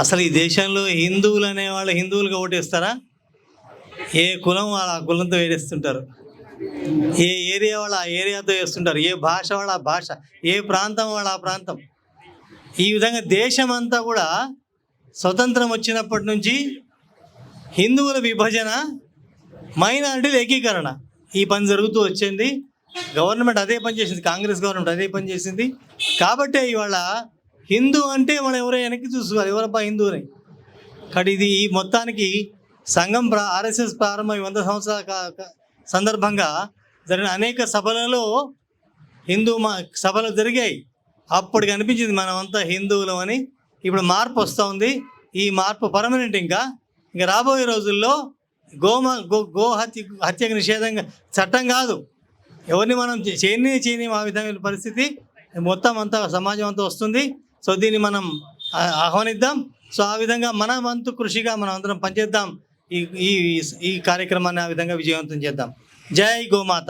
అసలు ఈ దేశంలో హిందువులు అనేవాళ్ళు హిందువులుగా ఓటేస్తారా? ఏ కులం వాళ్ళ ఆ కులంతో వేడేస్తుంటారు. ఏ ఏరియా వాళ్ళు ఆ ఏరియాతో వేస్తుంటారు. ఏ భాష వాళ్ళు ఆ భాష, ఏ ప్రాంతం వాళ్ళు ఆ ప్రాంతం. ఈ విధంగా దేశమంతా కూడా స్వతంత్రం వచ్చినప్పటి నుంచి హిందువుల విభజన, మైనారిటీల ఏకీకరణ ఈ పని జరుగుతూ వచ్చింది. గవర్నమెంట్ అదే పని చేసింది, కాంగ్రెస్ గవర్నమెంట్ అదే పని చేసింది. కాబట్టే ఇవాళ హిందూ అంటే మనం ఎవరో వెనక్కి చూసుకోవాలి, ఎవరబ్బా హిందూ అని. కాబట్టి ఇది ఈ మొత్తానికి సంఘం ఆర్ఎస్ఎస్ ప్రారంభం 100 సంవత్సరాల సందర్భంగా జరిగిన అనేక సభలలో హిందూ సభలు జరిగాయి. అప్పుడు కనిపించింది మనమంతా హిందువులం అని. ఇప్పుడు మార్పు వస్తూ ఉంది. ఈ మార్పు పర్మనెంట్. ఇంకా రాబోయే రోజుల్లో గో హత్యకు నిషేధంగా చట్టం కాదు, ఎవరిని మనం చేయని ఆ విధమైన పరిస్థితి మొత్తం అంతా సమాజం అంతా వస్తుంది. సో దీన్ని మనం ఆహ్వానిద్దాం. సో ఆ విధంగా మన వంతు కృషిగా మనం అందరం పనిచేద్దాం. ఈ కార్యక్రమాన్ని ఆ విధంగా విజయవంతం చేద్దాం. జై గోమాత.